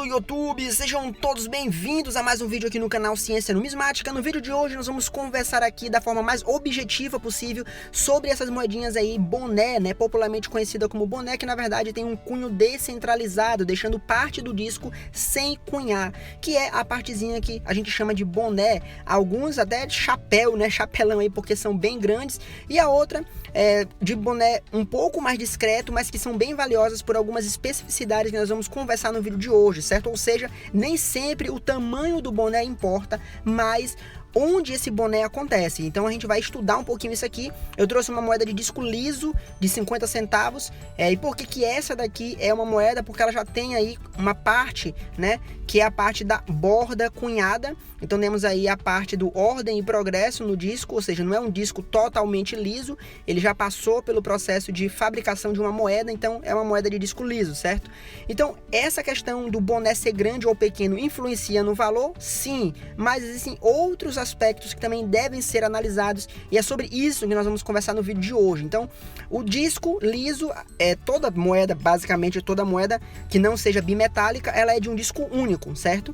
YouTube, sejam todos bem-vindos a mais um vídeo aqui no canal Ciência Numismática. No vídeo de hoje nós vamos conversar aqui da forma mais objetiva possível sobre essas moedinhas aí, boné, né, popularmente conhecida como boné, que na verdade tem um cunho descentralizado, deixando parte do disco sem cunhar, que é a partezinha que a gente chama de boné, alguns até de chapéu, né, chapelão aí, porque são bem grandes, e a outra é de boné um pouco mais discreto, mas que são bem valiosas por algumas especificidades que nós vamos conversar no vídeo de hoje, certo? Ou seja, nem sempre o tamanho do boné importa, mas onde esse boné acontece. Então a gente vai estudar um pouquinho isso aqui. Eu trouxe uma moeda de disco liso de 50 centavos. E por que essa daqui é uma moeda? Porque ela já tem aí uma parte, né, que é a parte da borda cunhada. Então temos aí a parte do ordem e progresso no disco, ou seja, não é um disco totalmente liso, ele já passou pelo processo de fabricação de uma moeda, então é uma moeda de disco liso, certo? Então essa questão do boné ser grande ou pequeno influencia no valor? Sim, mas existem outros aspectos que também devem ser analisados, e é sobre isso que nós vamos conversar no vídeo de hoje. Então, o disco liso é toda moeda, basicamente toda moeda que não seja bimetálica, ela é de um disco único, certo?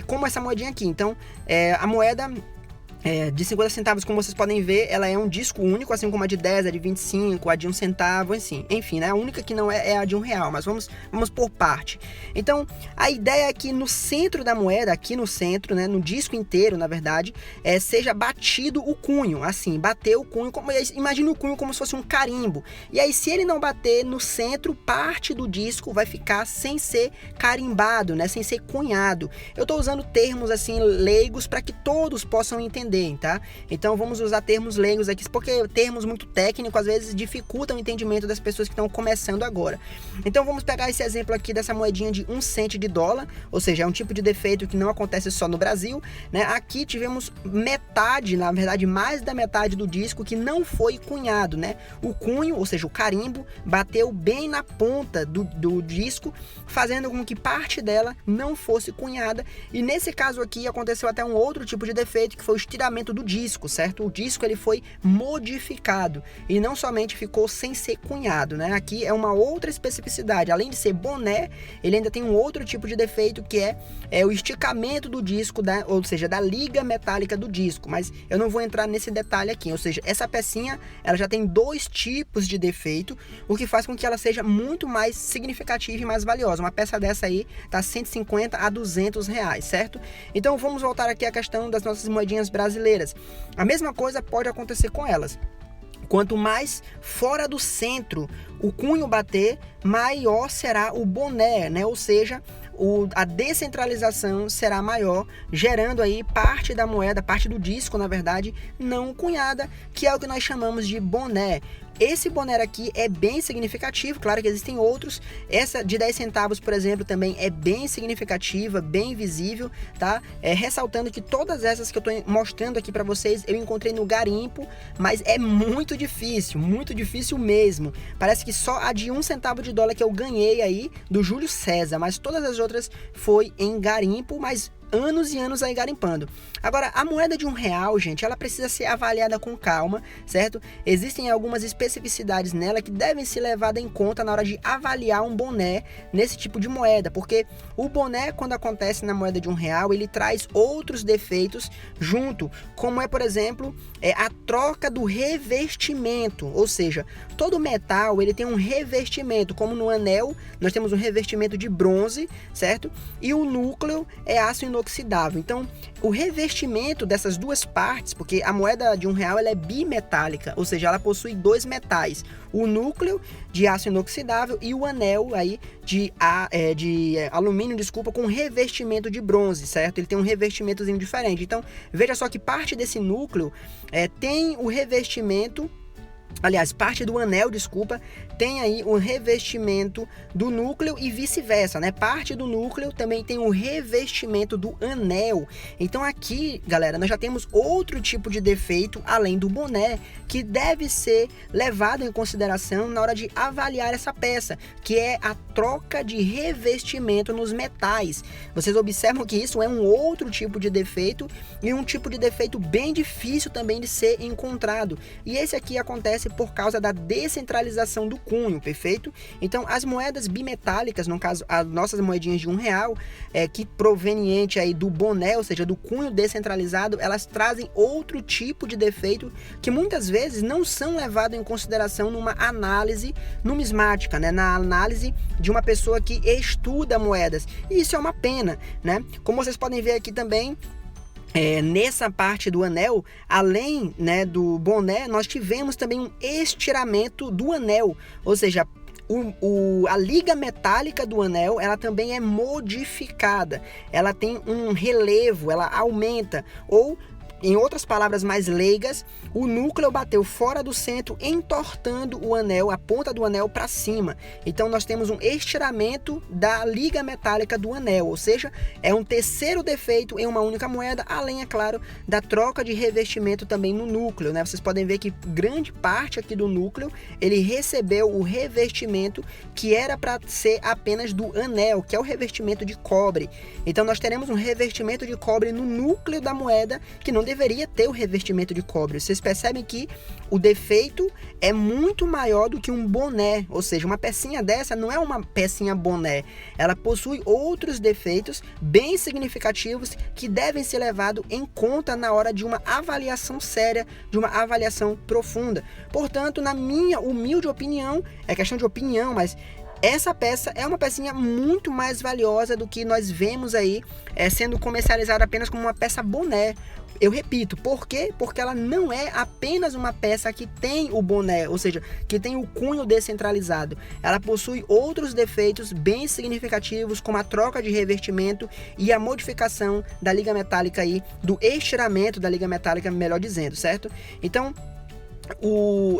Como essa moedinha aqui. Então, a moeda de 50 centavos, como vocês podem ver, ela é um disco único, assim como a de 10, a de 25, a de 1 centavo, assim. Enfim, né? A única que não é a de R$1, mas vamos por parte. Então, a ideia é que no centro da moeda, aqui no centro, né, no disco inteiro, na verdade, seja batido o cunho, assim, bater o cunho, imagine o cunho como se fosse um carimbo. E aí, se ele não bater no centro, parte do disco vai ficar sem ser carimbado, né, sem ser cunhado. Eu estou usando termos, assim, leigos para que todos possam entender, tá? Então vamos usar termos leigos aqui, porque termos muito técnicos às vezes dificultam o entendimento das pessoas que estão começando agora. Então vamos pegar esse exemplo aqui dessa moedinha de 1 cento de dólar, ou seja, é um tipo de defeito que não acontece só no Brasil, né? Aqui tivemos metade, na verdade mais da metade do disco que não foi cunhado, né? O cunho, ou seja, o carimbo, bateu bem na ponta do disco, fazendo com que parte dela não fosse cunhada, e nesse caso aqui aconteceu até um outro tipo de defeito, que foi o estiramento do disco, certo? O disco ele foi modificado e não somente ficou sem ser cunhado, né? Aqui é uma outra especificidade, além de ser boné, ele ainda tem um outro tipo de defeito, que é o esticamento do disco, ou seja, da liga metálica do disco, mas eu não vou entrar nesse detalhe aqui. Ou seja, essa pecinha ela já tem dois tipos de defeito, o que faz com que ela seja muito mais significativa e mais valiosa. Uma peça dessa aí tá 150 a 200 reais, certo? Então vamos voltar aqui à questão das nossas moedinhas brasileiras. A mesma coisa pode acontecer com elas. Quanto mais fora do centro o cunho bater, maior será o boné, né? Ou seja, a descentralização será maior, gerando aí parte da moeda, parte do disco, na verdade, não cunhada, que é o que nós chamamos de boné. Esse boné aqui é bem significativo, claro que existem outros. Essa de 10 centavos, por exemplo, também é bem significativa, bem visível, tá? Ressaltando que todas essas que eu estou mostrando aqui para vocês, eu encontrei no garimpo, mas é muito difícil mesmo. Parece que só a de 1 centavo de dólar que eu ganhei aí, do Júlio César, mas todas as outras foi em garimpo, mas anos e anos aí garimpando. Agora, a moeda de R$1, gente, ela precisa ser avaliada com calma, certo? Existem algumas especificidades nela que devem ser levadas em conta na hora de avaliar um boné nesse tipo de moeda, porque o boné, quando acontece na moeda de R$1, ele traz outros defeitos junto, como por exemplo, a troca do revestimento, ou seja, todo metal, ele tem um revestimento, como no anel, nós temos um revestimento de bronze, certo? E o núcleo é aço inoxidável. Então, o revestimento dessas duas partes, porque a moeda de R$1 ela é bimetálica, ou seja, ela possui dois metais, o núcleo de aço inoxidável e o anel aí de alumínio, com revestimento de bronze, certo? Ele tem um revestimentozinho diferente. Então, veja só que parte desse núcleo tem o revestimento. Aliás, parte do anel, tem aí o revestimento do núcleo e vice-versa, né? Parte do núcleo também tem o revestimento do anel. Então aqui, galera, nós já temos outro tipo de defeito, além do boné, que deve ser levado em consideração na hora de avaliar essa peça, que é a troca de revestimento nos metais. Vocês observam que isso é um outro tipo de defeito e um tipo de defeito bem difícil também de ser encontrado. E esse aqui acontece acontece por causa da descentralização do cunho, perfeito? Então, as moedas bimetálicas, no caso, as nossas moedinhas de R$1, que proveniente aí do boné, ou seja, do cunho descentralizado, elas trazem outro tipo de defeito que muitas vezes não são levados em consideração numa análise numismática, né? Na análise de uma pessoa que estuda moedas. E isso é uma pena, né? Como vocês podem ver aqui também, nessa parte do anel, além, né, do boné, nós tivemos também um estiramento do anel, ou seja, a liga metálica do anel, ela também é modificada, ela tem um relevo, ela aumenta, ou em outras palavras mais leigas, o núcleo bateu fora do centro, entortando o anel, a ponta do anel para cima. Então nós temos um estiramento da liga metálica do anel, ou seja, é um terceiro defeito em uma única moeda, além, é claro, da troca de revestimento também no núcleo, né? Vocês podem ver que grande parte aqui do núcleo, ele recebeu o revestimento que era para ser apenas do anel, que é o revestimento de cobre. Então nós teremos um revestimento de cobre no núcleo da moeda, que não deveria ter o revestimento de cobre. Vocês percebem que o defeito é muito maior do que um boné, ou seja, uma pecinha dessa não é uma pecinha boné, ela possui outros defeitos bem significativos que devem ser levados em conta na hora de uma avaliação séria, de uma avaliação profunda. Portanto, na minha humilde opinião, é questão de opinião, mas essa peça é uma pecinha muito mais valiosa do que nós vemos aí sendo comercializada apenas como uma peça boné. Eu repito, por quê? Porque ela não é apenas uma peça que tem o boné, ou seja, que tem o cunho descentralizado. Ela possui outros defeitos bem significativos, como a troca de revestimento e a modificação da liga metálica aí, do estiramento da liga metálica, melhor dizendo, certo? Então,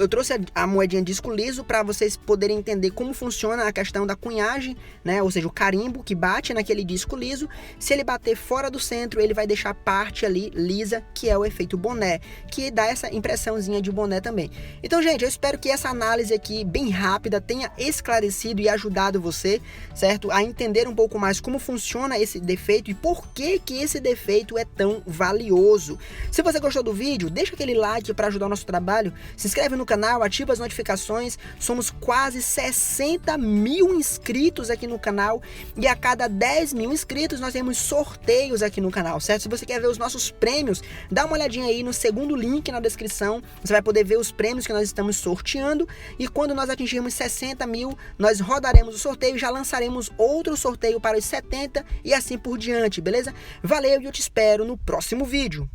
eu trouxe a moedinha disco liso para vocês poderem entender como funciona a questão da cunhagem, né? Ou seja, o carimbo que bate naquele disco liso. Se ele bater fora do centro, ele vai deixar a parte ali lisa, que é o efeito boné, que dá essa impressãozinha de boné também. Então, gente, eu espero que essa análise aqui, bem rápida, tenha esclarecido e ajudado você, certo? A entender um pouco mais como funciona esse defeito e por que esse defeito é tão valioso. Se você gostou do vídeo, deixa aquele like para ajudar o nosso trabalho. Se inscreve no canal, ativa as notificações. Somos quase 60 mil inscritos aqui no canal e a cada 10 mil inscritos nós temos sorteios aqui no canal, certo? Se você quer ver os nossos prêmios, dá uma olhadinha aí no segundo link na descrição. Você vai poder ver os prêmios que nós estamos sorteando e quando nós atingirmos 60 mil, nós rodaremos o sorteio e já lançaremos outro sorteio para os 70 e assim por diante, beleza? Valeu e eu te espero no próximo vídeo.